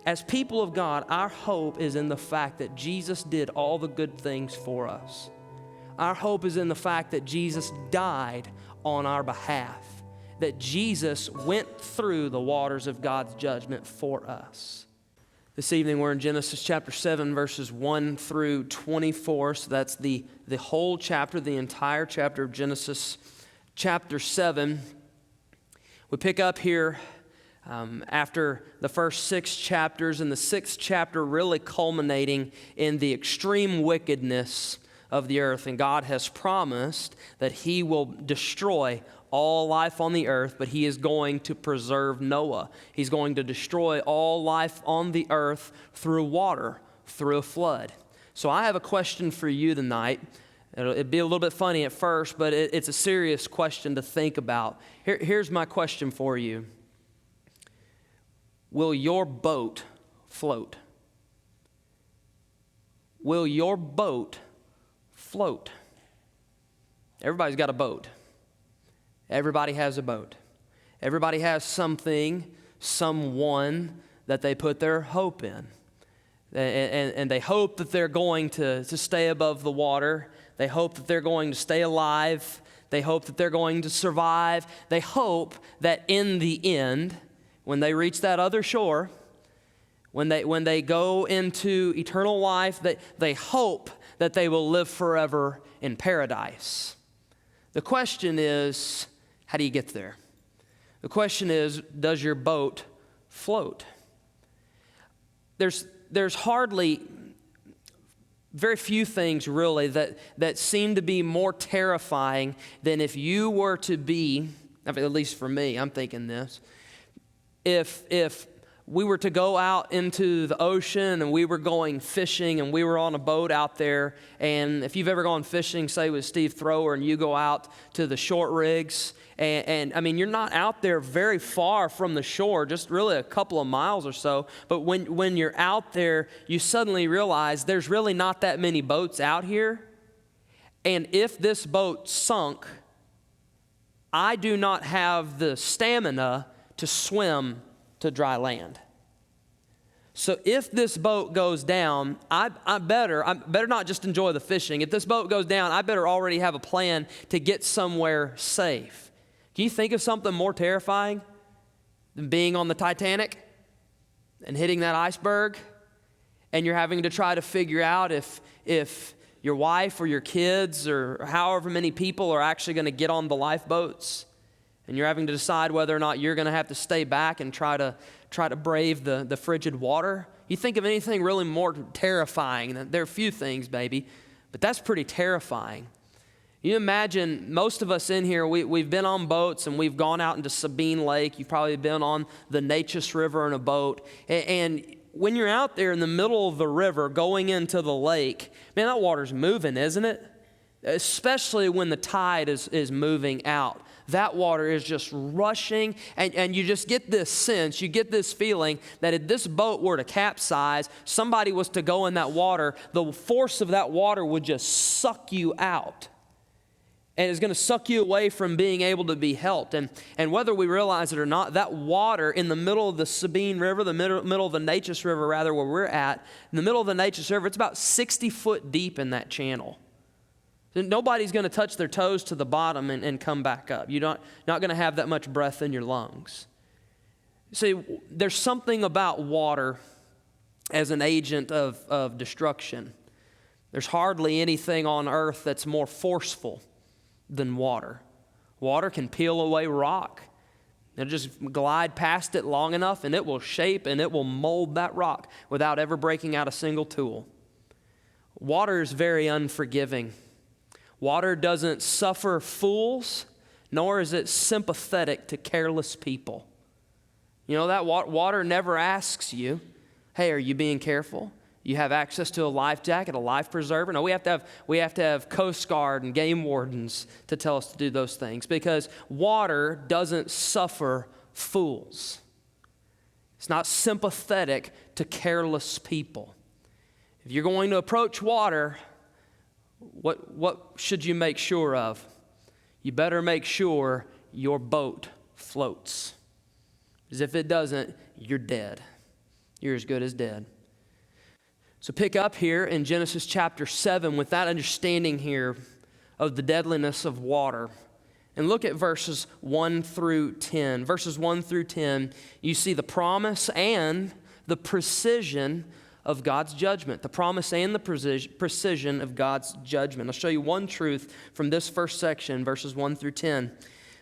as people of God, our hope is in the fact that Jesus did all the good things for us. Our hope is in the fact that Jesus died on our behalf, that Jesus went through the waters of God's judgment for us. This evening we're in Genesis chapter 7, verses 1 through 24. So that's the whole chapter, the entire chapter of Genesis chapter 7. We pick up here after the first 6 chapters, and the 6th chapter really culminating in the extreme wickedness of the earth. And God has promised that He will destroy all life on the earth, but He is going to preserve Noah. He's going to destroy all life on the earth through water, through a flood. So I have a question for you tonight. It'd be a little bit funny at first, but it's a serious question to think about. Here's my question for you. Will your boat float? Will your boat float? Everybody's got a boat. Everybody has a boat. Everybody has something, someone that they put their hope in. And they hope that they're going to stay above the water. They hope that they're going to stay alive. They hope that they're going to survive. They hope that in the end, when they reach that other shore, when they go into eternal life, they hope that they will live forever in paradise. The question is, how do you get there? The question is, does your boat float? There's hardly very few things really that seem to be more terrifying than if you were to be, at least for me, I'm thinking this, if we were to go out into the ocean and we were going fishing and we were on a boat out there, and if you've ever gone fishing, say with Steve Thrower, and you go out to the short rigs, and I mean, you're not out there very far from the shore, just really a couple of miles or so, but when you're out there, you suddenly realize there's really not that many boats out here, and if this boat sunk, I do not have the stamina to swim to dry land. So if this boat goes down, I better not just enjoy the fishing. If this boat goes down, I better already have a plan to get somewhere safe. Can you think of something more terrifying than being on the Titanic and hitting that iceberg, and you're having to try to figure out if your wife or your kids or however many people are actually going to get on the lifeboats? And you're having to decide whether or not you're going to have to stay back and try to brave the frigid water. You think of anything really more terrifying? There are a few things, baby, but that's pretty terrifying. You imagine, most of us in here, we've been on boats and we've gone out into Sabine Lake. You've probably been on the Neches River in a boat. And when you're out there in the middle of the river going into the lake, man, that water's moving, isn't it? Especially when the tide is moving out. That water is just rushing, and you just get this sense, you get this feeling that if this boat were to capsize, somebody was to go in that water, the force of that water would just suck you out. And it's going to suck you away from being able to be helped. And whether we realize it or not, that water in the middle of the Sabine River, the middle of the Neches River, rather, where we're at, in the middle of the Neches River, it's about 60 foot deep in that channel. Nobody's going to touch their toes to the bottom and come back up. You're not going to have that much breath in your lungs. See, there's something about water as an agent of destruction. There's hardly anything on earth that's more forceful than water. Water can peel away rock. It'll just glide past it long enough, and it will shape and it will mold that rock without ever breaking out a single tool. Water is very unforgiving. Water doesn't suffer fools, nor is it sympathetic to careless people. You know, that water never asks you, hey, are you being careful? You have access to a life jacket, a life preserver. No, we have to have Coast Guard and game wardens to tell us to do those things, because water doesn't suffer fools. It's not sympathetic to careless people. If you're going to approach water, what should you make sure of? You better make sure your boat floats. Because if it doesn't, you're dead. you're as good as dead. So pick up here in Genesis chapter 7 with that understanding here of the deadliness of water. And look at verses 1 through 10. Verses 1 through 10, you see the promise and the precision of God's judgment. The promise and the precision of God's judgment. I'll show you one truth from this first section, verses 1 through 10.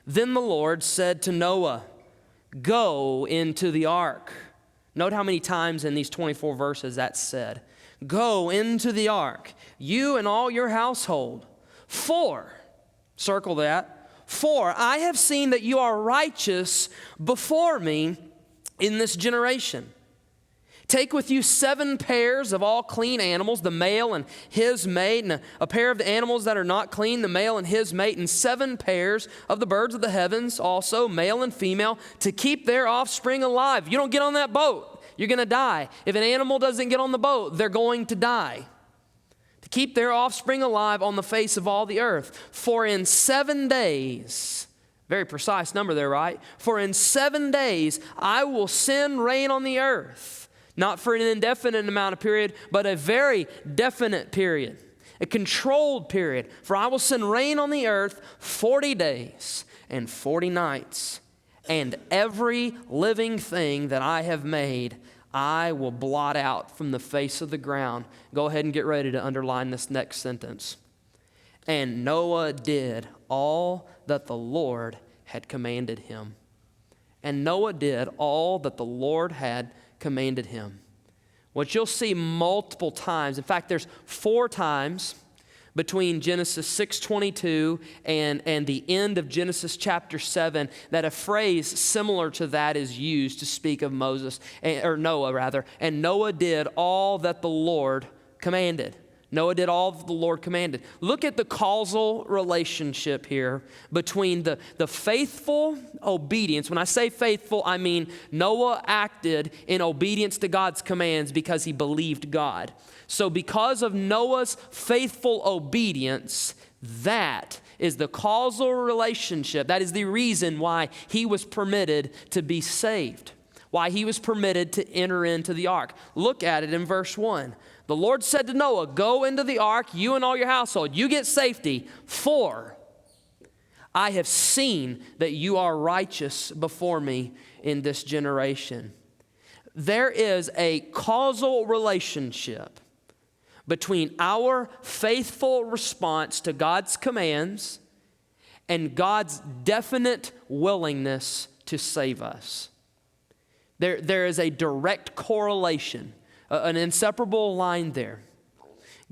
Then the Lord said to Noah, "Go into the ark." Note how many times in these 24 verses that's said. "Go into the ark, you and all your household. For," circle that, "for I have seen that you are righteous before me in this generation. Take with you 7 pairs of all clean animals, the male and his mate, and a pair of the animals that are not clean, the male and his mate, and 7 pairs of the birds of the heavens, also male and female, to keep their offspring alive." You don't get on that boat, you're going to die. If an animal doesn't get on the boat, they're going to die. To keep their offspring alive on the face of all the earth. For in 7 days, very precise number there, right? For in 7 days I will send rain on the earth. Not for an indefinite amount of period, but a very definite period, a controlled period. For I will send rain on the earth 40 days and 40 nights, and every living thing that I have made, I will blot out from the face of the ground. Go ahead and get ready to underline this next sentence. And Noah did all that the Lord had commanded him. And Noah did all that the Lord had commanded him. What you'll see multiple times, in fact, there's 4 times between Genesis 6:22 and the end of Genesis chapter 7 that a phrase similar to that is used to speak of Noah rather. And Noah did all that the Lord commanded. Noah did all that the Lord commanded. Look at the causal relationship here between the faithful obedience. When I say faithful, I mean Noah acted in obedience to God's commands because he believed God. So because of Noah's faithful obedience, that is the causal relationship. That is the reason why he was permitted to be saved, why he was permitted to enter into the ark. Look at it in verse 1. The Lord said to Noah, "Go into the ark, you and all your household. You get safety, for I have seen that you are righteous before me in this generation." There is a causal relationship between our faithful response to God's commands and God's definite willingness to save us. There is a direct correlation, an inseparable line there.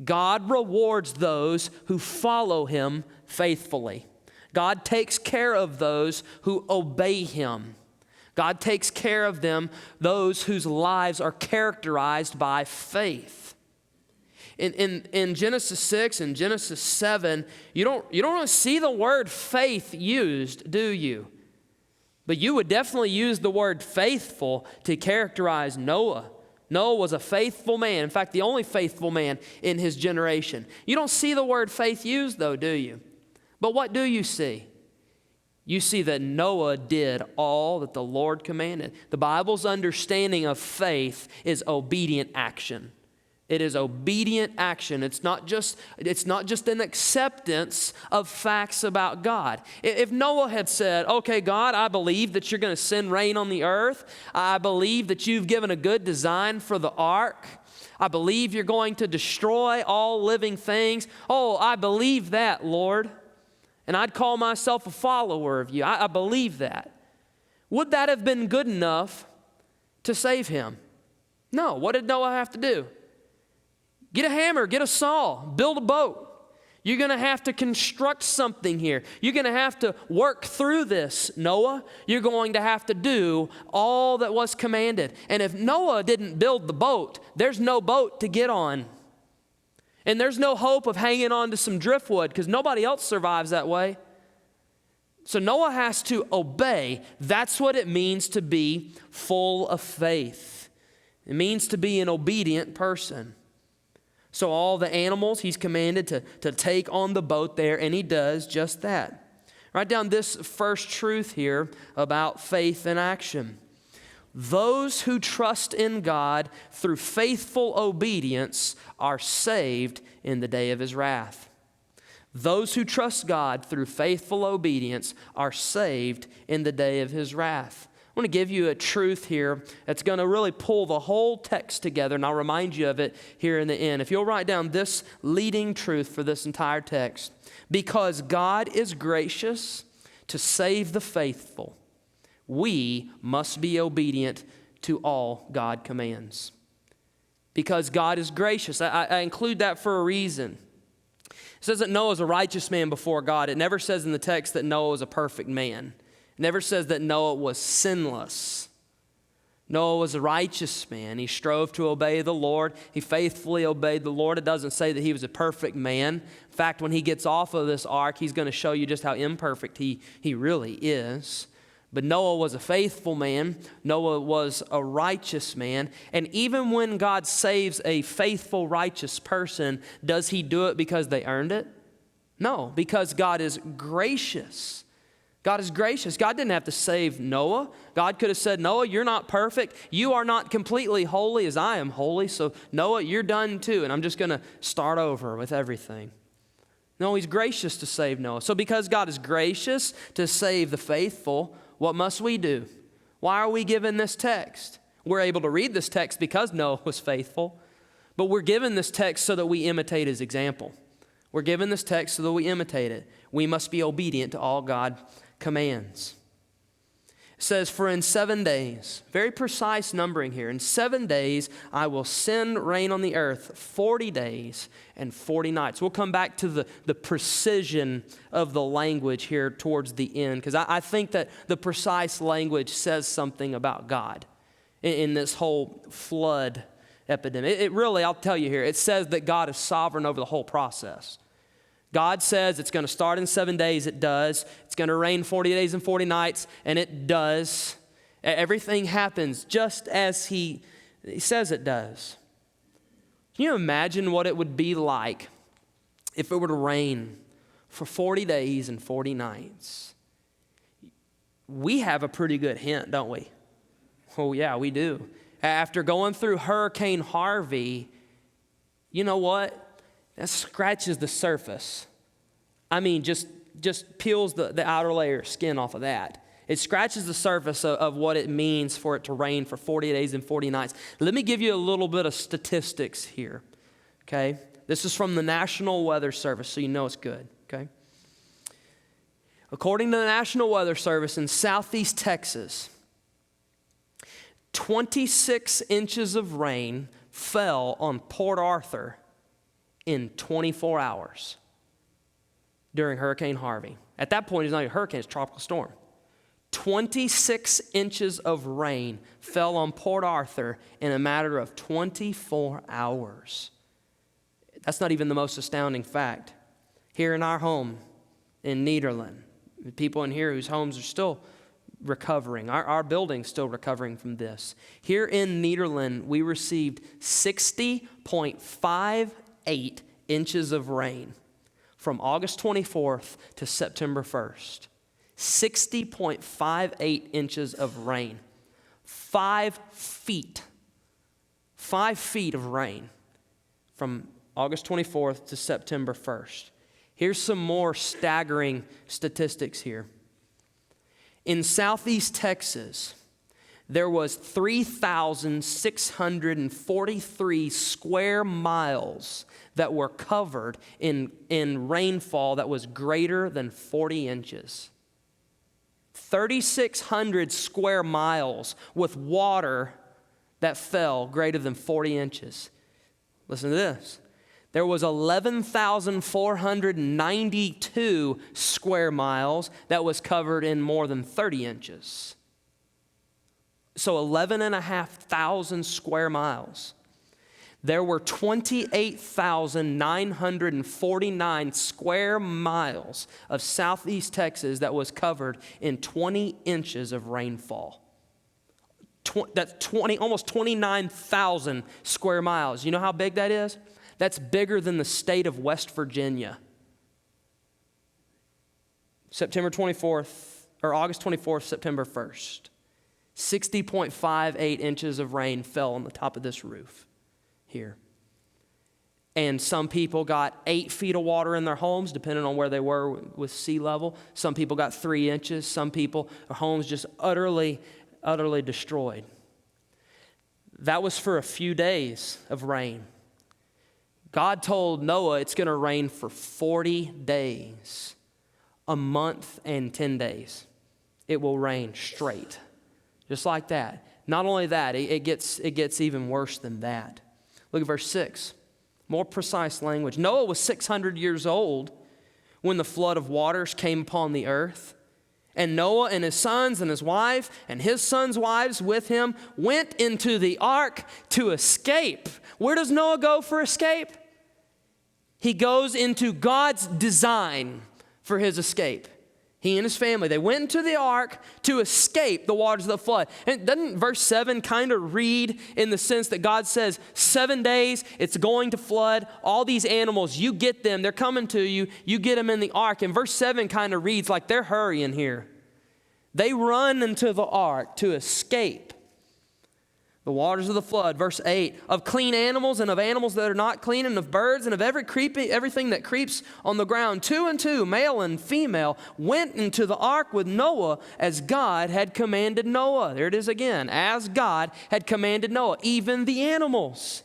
God rewards those who follow him faithfully. God takes care of those who obey him. God takes care of those whose lives are characterized by faith. In Genesis 6 and Genesis 7, you don't really see the word faith used, do you? But you would definitely use the word faithful to characterize Noah. Noah was a faithful man. In fact, the only faithful man in his generation. You don't see the word faith used, though, do you? But what do you see? You see that Noah did all that the Lord commanded. The Bible's understanding of faith is obedient action. It is obedient action. It's not just an acceptance of facts about God. If Noah had said, "Okay, God, I believe that you're going to send rain on the earth. I believe that you've given a good design for the ark. I believe you're going to destroy all living things. Oh, I believe that, Lord. And I'd call myself a follower of you. I believe that." Would that have been good enough to save him? No. What did Noah have to do? Get a hammer, get a saw, build a boat. You're going to have to construct something here. You're going to have to work through this, Noah. You're going to have to do all that was commanded. And if Noah didn't build the boat, there's no boat to get on. And there's no hope of hanging on to some driftwood because nobody else survives that way. So Noah has to obey. That's what it means to be full of faith. It means to be an obedient person. So all the animals he's commanded to take on the boat there, and he does just that. Write down this first truth here about faith and action. Those who trust in God through faithful obedience are saved in the day of his wrath. Those who trust God through faithful obedience are saved in the day of his wrath. I want to give you a truth here that's going to really pull the whole text together, and I'll remind you of it here in the end. If you'll write down this leading truth for this entire text: because God is gracious to save the faithful, we must be obedient to all God commands. Because God is gracious. I include that for a reason. It says that Noah is a righteous man before God. It never says in the text that Noah was a perfect man. It never says that Noah was sinless. Noah was a righteous man. He strove to obey the Lord. He faithfully obeyed the Lord. It doesn't say that he was a perfect man. In fact, when he gets off of this ark, he's going to show you just how imperfect he really is. But Noah was a faithful man. Noah was a righteous man. And even when God saves a faithful, righteous person, does he do it because they earned it? No, because God is gracious. God is gracious. God didn't have to save Noah. God could have said, Noah, you're not perfect. You are not completely holy as I am holy. So Noah, you're done too. And I'm just going to start over with everything. No, he's gracious to save Noah. So because God is gracious to save the faithful, what must we do? Why are we given this text? We're able to read this text because Noah was faithful, but we're given this text so that we imitate his example. We're given this text so that we imitate it. We must be obedient to all God commands. It says, for in 7 days, very precise numbering here, in 7 days I will send rain on the earth, 40 days and 40 nights. We'll come back to the precision of the language here towards the end, because I think that the precise language says something about God in this whole flood epidemic. It really, I'll tell you here, it says that God is sovereign over the whole process. God says it's going to start in 7 days, it does. It's going to rain 40 days and 40 nights, and it does. Everything happens just as he says it does. Can you imagine what it would be like if it were to rain for 40 days and 40 nights? We have a pretty good hint, don't we? Oh yeah, we do. After going through Hurricane Harvey, you know what? That scratches the surface. I mean, just peels the outer layer of skin off of that. It scratches the surface of what it means for it to rain for 40 days and 40 nights. Let me give you a little bit of statistics here, okay? This is from the National Weather Service, so you know it's good, okay? According to the National Weather Service in southeast Texas, 26 inches of rain fell on Port Arthur in 24 hours during Hurricane Harvey. At that point, it's not a hurricane, it's a tropical storm. 26 inches of rain fell on Port Arthur in a matter of 24 hours. That's not even the most astounding fact. Here in our home in Nederland, people in here whose homes are still recovering. Our building's still recovering from this. Here in Nederland, we received 60.58 inches of rain from August 24th to September 1st. 60.58 inches of rain. 5 feet. 5 feet of rain from August 24th to September 1st. Here's some more staggering statistics here. In southeast Texas, there was 3,643 square miles that were covered in rainfall that was greater than 40 inches. 3,600 square miles with water that fell greater than 40 inches. Listen to this. There was 11,492 square miles that was covered in more than 30 inches. So 11,500 square miles. There were 28,949 square miles of southeast Texas that was covered in 20 inches of rainfall. That's almost 29,000 square miles. You know how big that is? That's bigger than the state of West Virginia. August 24th, September 1st. 60.58 inches of rain fell on the top of this roof here. And some people got 8 feet of water in their homes, depending on where they were with sea level. Some people got 3 inches. Some people, their homes just utterly destroyed. That was for a few days of rain. God told Noah it's going to rain for 40 days, a month and 10 days. It will rain straight, just like that. Not only that, it gets even worse than that. Look at verse 6. More precise language. Noah was 600 years old when the flood of waters came upon the earth. And Noah and his sons and his wife and his sons' wives with him went into the ark to escape. Where does Noah go for escape? He goes into God's design for his escape. He and his family, they went into the ark to escape the waters of the flood. And doesn't verse 7 kind of read in the sense that God says, 7 days, it's going to flood. All these animals, you get them. They're coming to you. You get them in the ark. And verse 7 kind of reads like they're hurrying here. They run into the ark to escape the waters of the flood. Verse 8, of clean animals and of animals that are not clean, and of birds and of everything that creeps on the ground. 2 and 2, male and female, went into the ark with Noah as God had commanded Noah. There it is again, as God had commanded Noah. Even the animals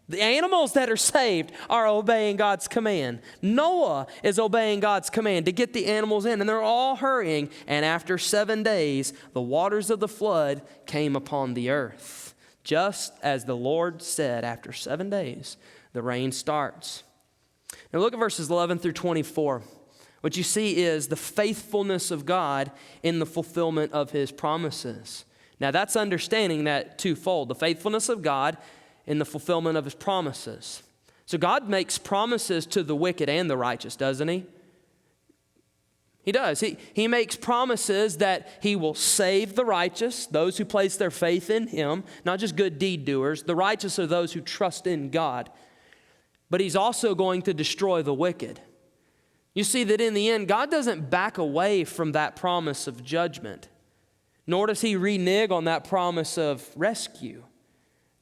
that are saved are obeying God's command. Noah is obeying God's command to get the animals in, and they're all hurrying. And after 7 days, the waters of the flood came upon the earth. Just as the Lord said, after 7 days, the rain starts. Now look at verses 11 through 24. What you see is the faithfulness of God in the fulfillment of his promises. Now that's understanding that twofold, the faithfulness of God in the fulfillment of his promises. So God makes promises to the wicked and the righteous, doesn't he? He does. He makes promises that he will save the righteous, those who place their faith in him, not just good deed doers. The righteous are those who trust in God. But he's also going to destroy the wicked. You see that in the end, God doesn't back away from that promise of judgment, nor does he renege on that promise of rescue.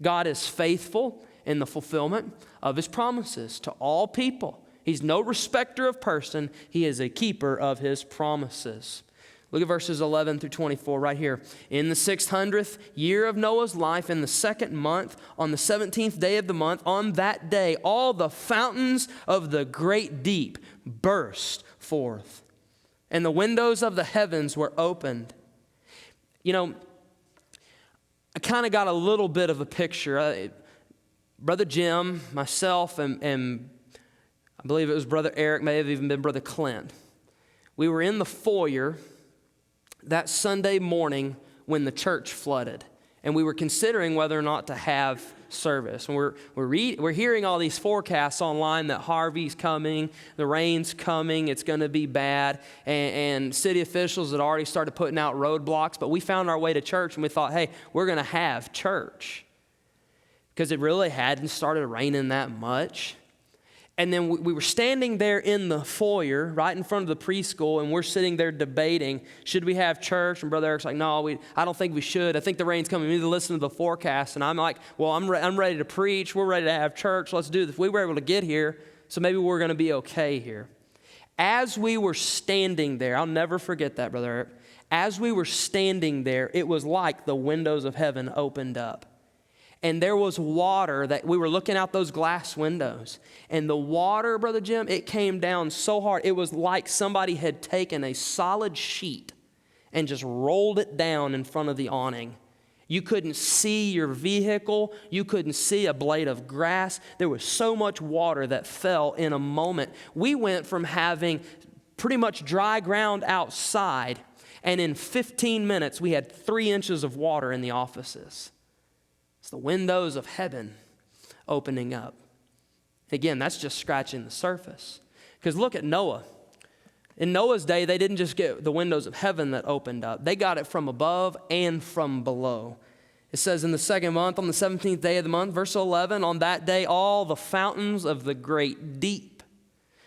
God is faithful in the fulfillment of his promises to all people. He's no respecter of person. He is a keeper of his promises. Look at verses 11 through 24 right here. In the 600th year of Noah's life, in the 2nd month, on the 17th day of the month, on that day, all the fountains of the great deep burst forth, and the windows of the heavens were opened. You know, I kind of got a little bit of a picture. Brother Jim, myself, and I believe it was Brother Eric, may have even been Brother Clint. We were in the foyer that Sunday morning when the church flooded, and we were considering whether or not to have service. And we're hearing all these forecasts online that Harvey's coming, the rain's coming, it's going to be bad, and city officials had already started putting out roadblocks. But we found our way to church, and we thought, hey, we're going to have church, because it really hadn't started raining that much. And then we were standing there in the foyer, right in front of the preschool, and we're sitting there debating, should we have church? And Brother Eric's like, no, I don't think we should. I think the rain's coming. We need to listen to the forecast. And I'm like, well, I'm ready to preach. We're ready to have church. Let's do this. We were able to get here, so maybe we're going to be okay here. As we were standing there, I'll never forget that, Brother Eric. As we were standing there, it was like the windows of heaven opened up. And there was water that we were looking out those glass windows. And the water, Brother Jim, it came down so hard. It was like somebody had taken a solid sheet and just rolled it down in front of the awning. You couldn't see your vehicle. You couldn't see a blade of grass. There was so much water that fell in a moment. We went from having pretty much dry ground outside, and in 15 minutes, we had 3 inches of water in the offices. It's the windows of heaven opening up. Again, that's just scratching the surface. Because look at Noah. In Noah's day, they didn't just get the windows of heaven that opened up. They got it from above and from below. It says in the 2nd month, on the 17th day of the month, verse 11, on that day, all the fountains of the great deep.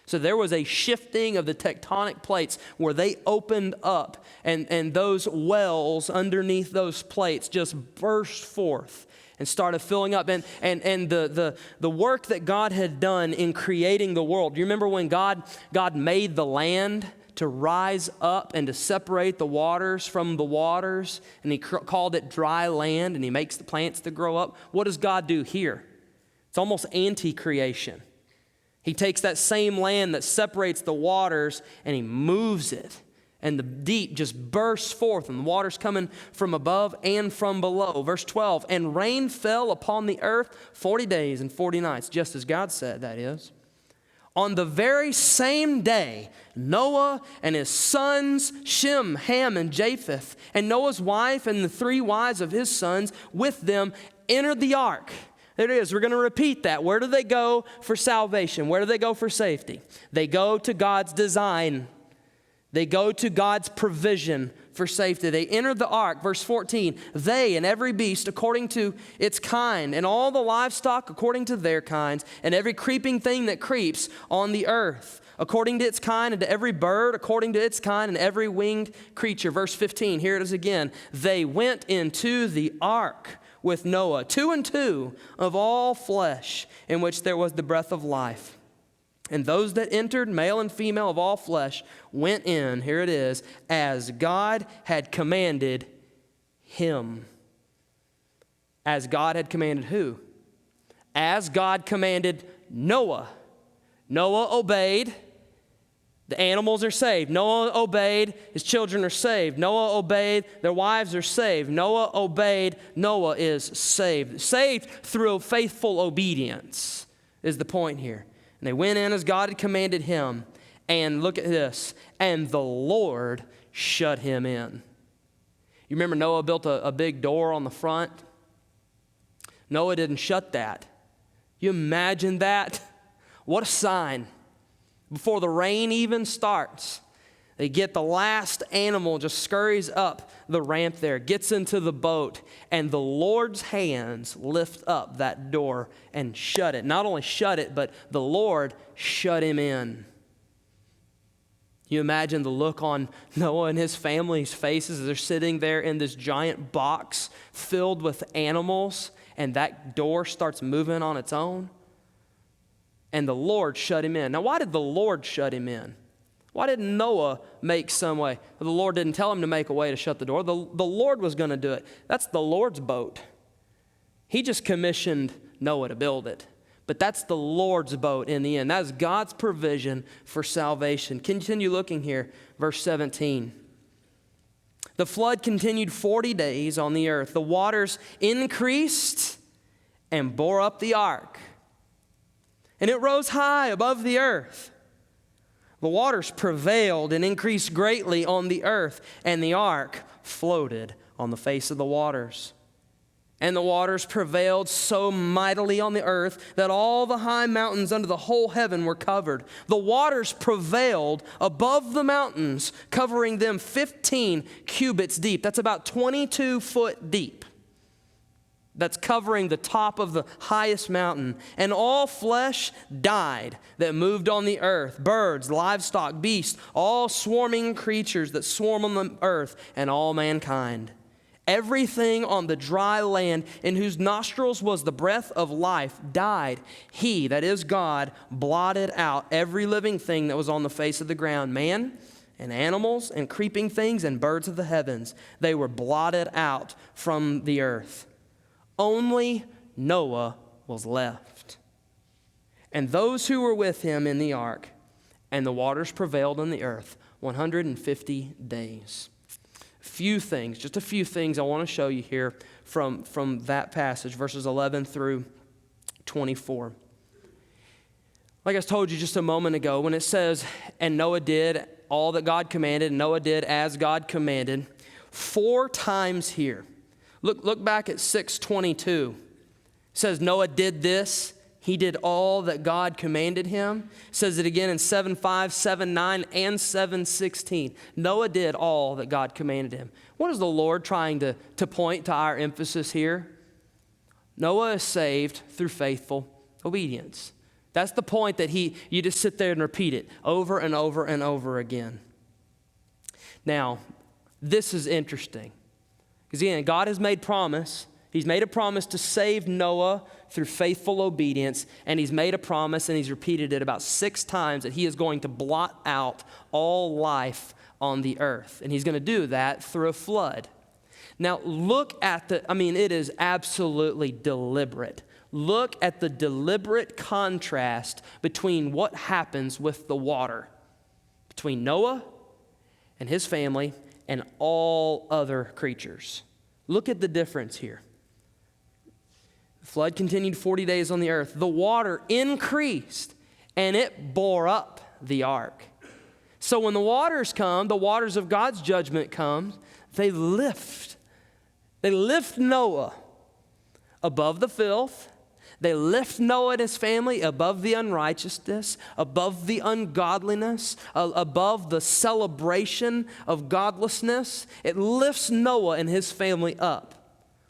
So there was a shifting of the tectonic plates where they opened up, and those wells underneath those plates just burst forth and started filling up. And the work that God had done in creating the world. You remember when God made the land to rise up and to separate the waters from the waters, and he called it dry land, and he makes the plants to grow up? What does God do here? It's almost anti-creation. He takes that same land that separates the waters and he moves it. And the deep just bursts forth, and the water's coming from above and from below. Verse 12, and rain fell upon the earth 40 days and 40 nights, just as God said, that is. On the very same day, Noah and his sons, Shem, Ham, and Japheth, and Noah's wife and the 3 wives of his sons with them entered the ark. There it is. We're going to repeat that. Where do they go for salvation? Where do they go for safety? They go to God's design. They go to God's provision for safety. They enter the ark. Verse 14, they and every beast according to its kind, and all the livestock according to their kinds, and every creeping thing that creeps on the earth according to its kind, and to every bird according to its kind, and every winged creature. Verse 15, here it is again. They went into the ark with Noah, 2 and 2 of all flesh, in which there was the breath of life. And those that entered, male and female of all flesh, went in, here it is, as God had commanded him. As God had commanded who? As God commanded Noah. Noah obeyed. The animals are saved. Noah obeyed. His children are saved. Noah obeyed. Their wives are saved. Noah obeyed. Noah is saved. Saved through faithful obedience is the point here. And they went in as God had commanded him. And look at this. And the Lord shut him in. You remember Noah built a big door on the front? Noah didn't shut that. You imagine that? What a sign. Before the rain even starts, they get the last animal, just scurries up the ramp there, gets into the boat, and the Lord's hands lift up that door and shut it. Not only shut it, but the Lord shut him in. You imagine the look on Noah and his family's faces as they're sitting there in this giant box filled with animals, and that door starts moving on its own. And the Lord shut him in. Now, why did the Lord shut him in? Why didn't Noah make some way? Well, the Lord didn't tell him to make a way to shut the door. The Lord was going to do it. That's the Lord's boat. He just commissioned Noah to build it. But that's the Lord's boat in the end. That is God's provision for salvation. Continue looking here, verse 17. The flood continued 40 days on the earth. The waters increased and bore up the ark, and it rose high above the earth. The waters prevailed and increased greatly on the earth, and the ark floated on the face of the waters. And the waters prevailed so mightily on the earth that all the high mountains under the whole heaven were covered. The waters prevailed above the mountains, covering them 15 cubits deep. That's about 22 foot deep. That's covering the top of the highest mountain. And all flesh died that moved on the earth, birds, livestock, beasts, all swarming creatures that swarm on the earth, and all mankind. Everything on the dry land in whose nostrils was the breath of life died. He, that is God, blotted out every living thing that was on the face of the ground, man and animals and creeping things and birds of the heavens. They were blotted out from the earth. Only Noah was left, and those who were with him in the ark, and the waters prevailed on the earth 150 days. Just a few things I want to show you here from that passage, verses 11 through 24. Like I told you just a moment ago, when it says, and Noah did all that God commanded, and Noah did as God commanded, 4 times here. Look back at 6:22. It says Noah did this. He did all that God commanded him. It says it again in 7:5, 7:9, and 7:16. Noah did all that God commanded him. What is the Lord trying to point to our emphasis here? Noah is saved through faithful obedience. That's the point that you just sit there and repeat it over and over and over again. Now, this is interesting. Because again, God has made promise. He's made a promise to save Noah through faithful obedience. And he's made a promise, and he's repeated it about 6 times, that he is going to blot out all life on the earth. And he's going to do that through a flood. Now, look at it is absolutely deliberate. Look at the deliberate contrast between what happens with the water, between Noah and his family and all other creatures. Look at the difference here. The flood continued 40 days on the earth. The water increased, and it bore up the ark. So when the waters come, the waters of God's judgment come, they lift Noah above the filth. They lift Noah and his family above the unrighteousness, above the ungodliness, above the celebration of godlessness. It lifts Noah and his family up.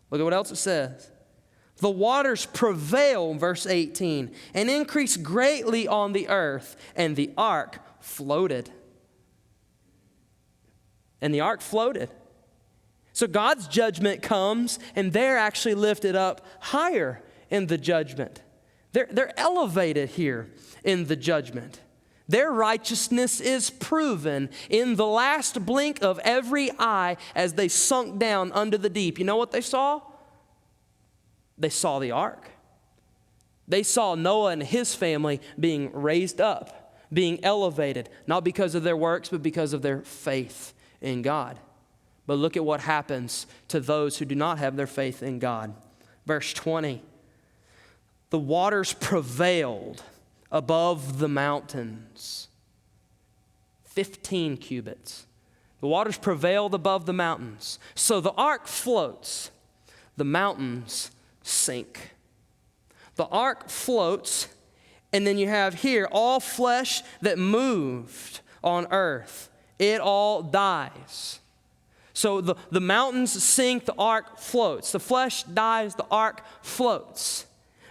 Look at what else it says. The waters prevail, verse 18, and increase greatly on the earth, and the ark floated. And the ark floated. So God's judgment comes, and they're actually lifted up higher in the judgment. They're elevated here in the judgment. Their righteousness is proven in the last blink of every eye as they sunk down under the deep. You know what they saw? They saw the ark. They saw Noah and his family being raised up, being elevated, not because of their works, but because of their faith in God. But look at what happens to those who do not have their faith in God. Verse 20. The waters prevailed above the mountains. 15 cubits. The waters prevailed above the mountains. So the ark floats. The mountains sink. The ark floats, and then you have here all flesh that moved on earth. It all dies. So the mountains sink, the ark floats. The flesh dies, the ark floats.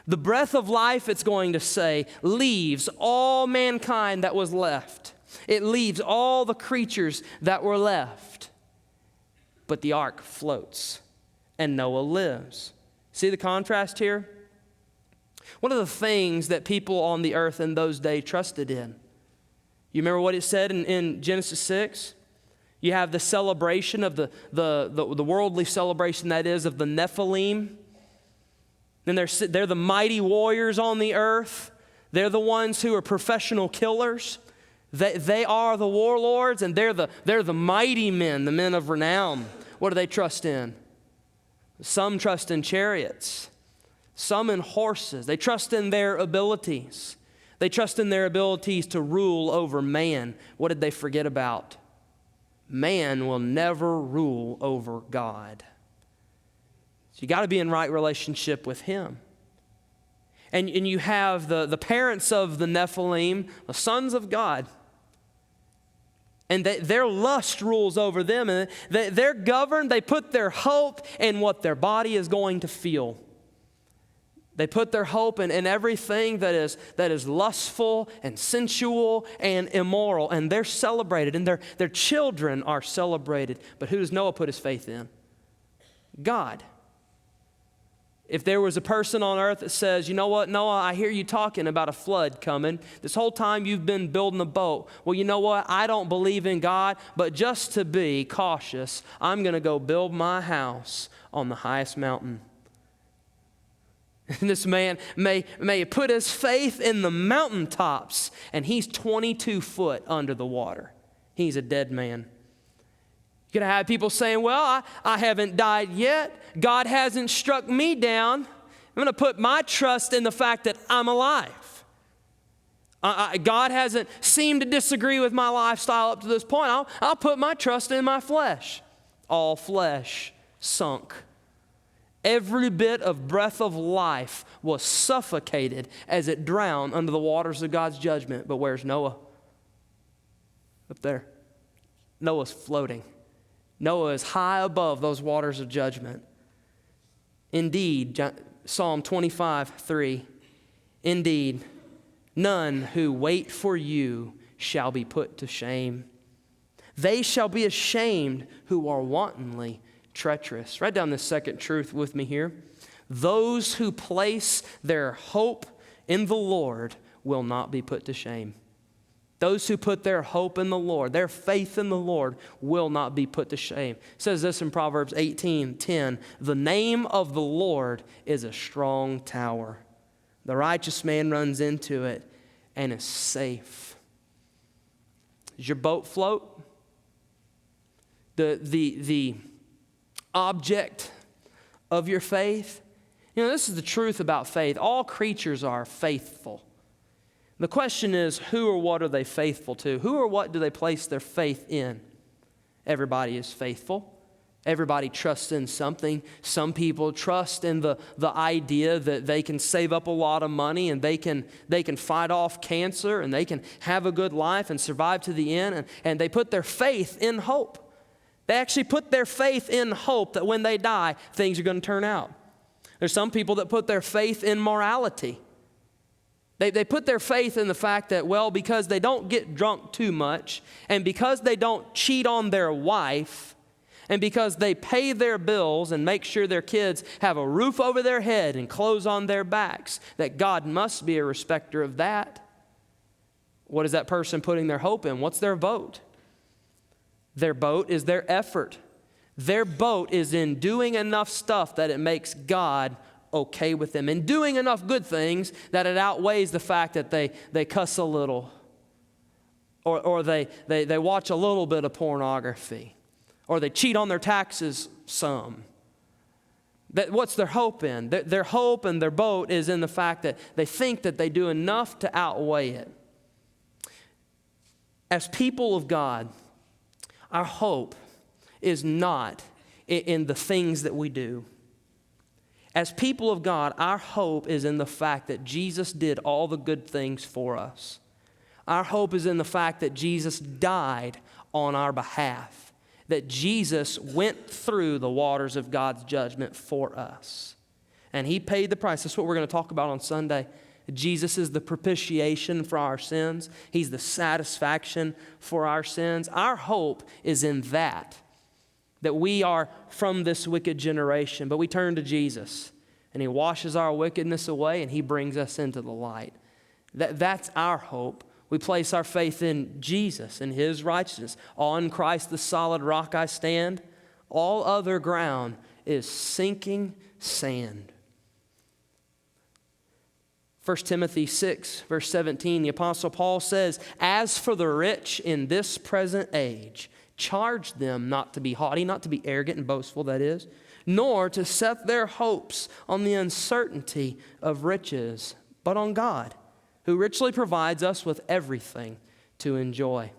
The breath of life, it's going to say, leaves all mankind that was left. It leaves all the creatures that were left. But the ark floats, and Noah lives. See the contrast here? One of the things that people on the earth in those days trusted in. You remember what it said in Genesis 6? You have the celebration of the worldly celebration, that is, of the Nephilim. And they're the mighty warriors on the earth. They're the ones who are professional killers. They are the warlords, and they're the mighty men, the men of renown. What do they trust in? Some trust in chariots. Some in horses. They trust in their abilities. They trust in their abilities to rule over man. What did they forget about? Man will never rule over God. So you got to be in right relationship with Him. And you have the parents of the Nephilim, the sons of God. And their lust rules over them. And they're governed, they put their hope in what their body is going to feel. They put their hope in everything that is lustful and sensual and immoral. And they're celebrated, and their children are celebrated. But who does Noah put his faith in? God. If there was a person on earth that says, you know what, Noah, I hear you talking about a flood coming. This whole time you've been building a boat. Well, you know what, I don't believe in God, but just to be cautious, I'm going to go build my house on the highest mountain. And this man may put his faith in the mountaintops, and he's 22 foot under the water. He's a dead man. You're going to have people saying, well, I haven't died yet. God hasn't struck me down. I'm going to put my trust in the fact that I'm alive. God hasn't seemed to disagree with my lifestyle up to this point. I'll put my trust in my flesh. All flesh sunk. Every bit of breath of life was suffocated as it drowned under the waters of God's judgment. But where's Noah? Up there. Noah's floating. Noah is high above those waters of judgment. Indeed, Psalm 25:3. Indeed, None who wait for you shall be put to shame. They shall be ashamed who are wantonly treacherous. Write down this second truth with me here. Those who place their hope in the Lord will not be put to shame. Those who put their hope in the Lord, their faith in the Lord, will not be put to shame. It says this in Proverbs 18:10, the name of the Lord is a strong tower. The righteous man runs into it and is safe. Does your boat float? The object of your faith? You know, this is the truth about faith. All creatures are faithful. The question is, who or what are they faithful to? Who or what do they place their faith in? Everybody is faithful. Everybody trusts in something. Some people trust in the idea that they can save up a lot of money and they can fight off cancer and they can have a good life and survive to the end. And they put their faith in hope. They actually put their faith in hope that when they die, things are going to turn out. There's some people that put their faith in morality. They put their faith in the fact that, well, because they don't get drunk too much, and because they don't cheat on their wife, and because they pay their bills and make sure their kids have a roof over their head and clothes on their backs, that God must be a respecter of that. What is that person putting their hope in? What's their vote? Their vote is their effort. Their vote is in doing enough stuff that it makes God okay with them, and doing enough good things that it outweighs the fact that they cuss a little, or they watch a little bit of pornography, or they cheat on their taxes some. What's their hope in? Their hope and their boat is in the fact that they think that they do enough to outweigh it. As people of God, our hope is not in the things that we do. As people of God, our hope is in the fact that Jesus did all the good things for us. Our hope is in the fact that Jesus died on our behalf, that Jesus went through the waters of God's judgment for us. And He paid the price. That's what we're going to talk about on Sunday. Jesus is the propitiation for our sins. He's the satisfaction for our sins. Our hope is in that we are from this wicked generation, but we turn to Jesus, and He washes our wickedness away, and He brings us into the light. That's our hope. We place our faith in Jesus and His righteousness. On Christ, the solid rock I stand. All other ground is sinking sand. 1 Timothy 6, verse 17, the Apostle Paul says, as for the rich in this present age, charge them not to be haughty, not to be arrogant and boastful, that is, nor to set their hopes on the uncertainty of riches, but on God, who richly provides us with everything to enjoy.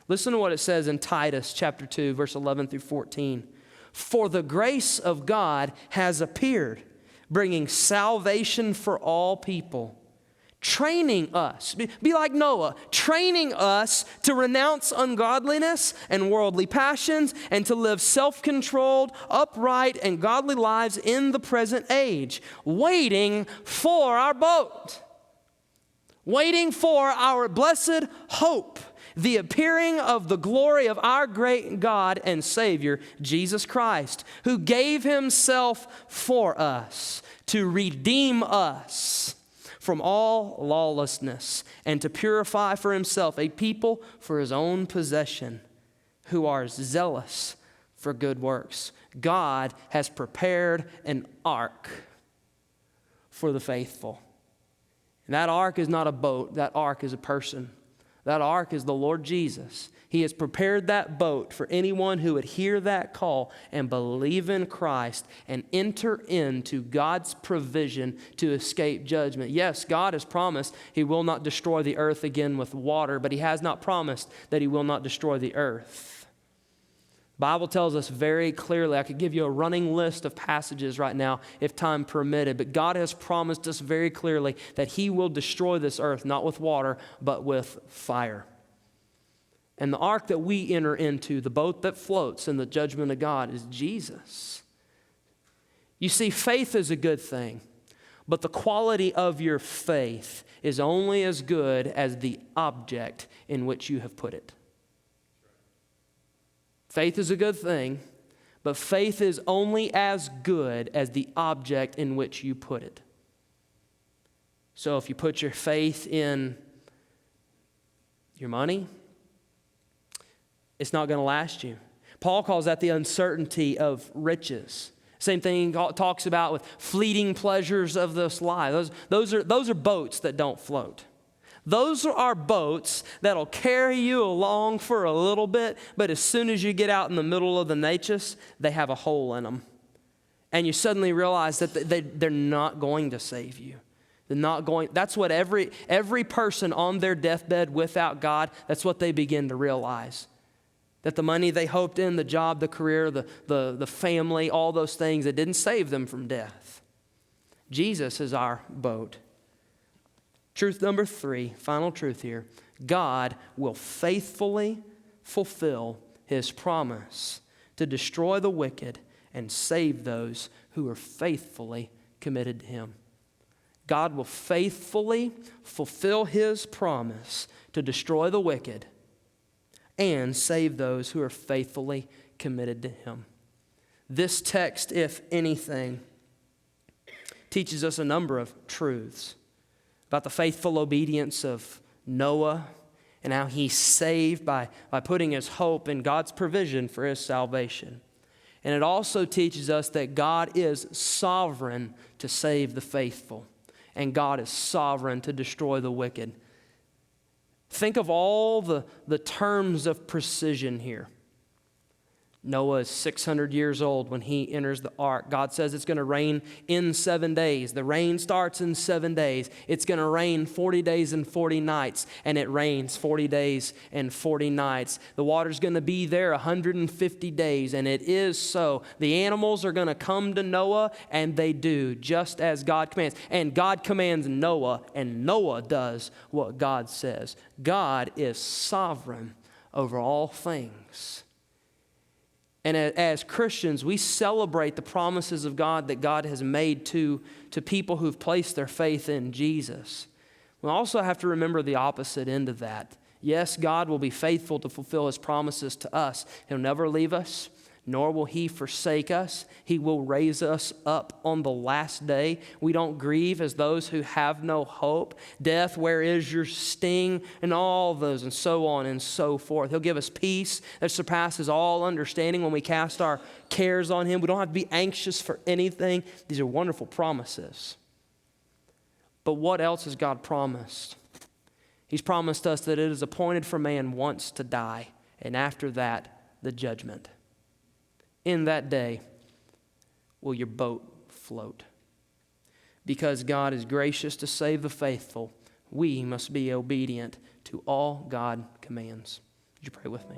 Listen to what it says in Titus chapter 2, verse 11 through 14. For the grace of God has appeared, bringing salvation for all people, training us, be like Noah, training us to renounce ungodliness and worldly passions and to live self-controlled, upright, and godly lives in the present age, waiting for our boat, waiting for our blessed hope, the appearing of the glory of our great God and Savior, Jesus Christ, who gave Himself for us to redeem us from all lawlessness, and to purify for Himself a people for His own possession, who are zealous for good works. God has prepared an ark for the faithful. And that ark is not a boat, that ark is a person. That ark is the Lord Jesus. He has prepared that boat for anyone who would hear that call and believe in Christ and enter into God's provision to escape judgment. Yes, God has promised He will not destroy the earth again with water, but He has not promised that He will not destroy the earth. The Bible tells us very clearly, I could give you a running list of passages right now if time permitted, but God has promised us very clearly that He will destroy this earth, not with water, but with fire. And the ark that we enter into, the boat that floats in the judgment of God, is Jesus. You see, faith is a good thing. But the quality of your faith is only as good as the object in which you have put it. Faith is a good thing, but faith is only as good as the object in which you put it. So if you put your faith in your money, it's not going to last you. Paul calls that the uncertainty of riches. Same thing he talks about with fleeting pleasures of this life. Those are boats that don't float. Those are boats that'll carry you along for a little bit, but as soon as you get out in the middle of the Natchez, they have a hole in them. And you suddenly realize that they're not going to save you. They're not going. That's what every person on their deathbed without God, that's what they begin to realize. That the money they hoped in, the job, the career, the family, all those things, it didn't save them from death. Jesus is our boat. Truth number 3, final truth here. God will faithfully fulfill His promise to destroy the wicked and save those who are faithfully committed to Him. God will faithfully fulfill His promise to destroy the wicked and save those who are faithfully committed to Him. This text, if anything, teaches us a number of truths about the faithful obedience of Noah and how he's saved by putting his hope in God's provision for his salvation. And it also teaches us that God is sovereign to save the faithful, and God is sovereign to destroy the wicked. Think of all the terms of precision here. Noah is 600 years old when he enters the ark. God says it's going to rain in 7 days. The rain starts in 7 days. It's going to rain 40 days and 40 nights, and it rains 40 days and 40 nights. The water's going to be there 150 days, and it is so. The animals are going to come to Noah, and they do, just as God commands. And God commands Noah, and Noah does what God says. God is sovereign over all things. And as Christians, we celebrate the promises of God that God has made to people who've placed their faith in Jesus. We also have to remember the opposite end of that. Yes, God will be faithful to fulfill His promises to us. He'll never leave us, nor will He forsake us. He will raise us up on the last day. We don't grieve as those who have no hope. Death, where is your sting? And all those, and so on and so forth. He'll give us peace that surpasses all understanding when we cast our cares on Him. We don't have to be anxious for anything. These are wonderful promises. But what else has God promised? He's promised us that it is appointed for man once to die, and after that, the judgment. In that day, will your boat float? Because God is gracious to save the faithful, we must be obedient to all God commands. Would you pray with me?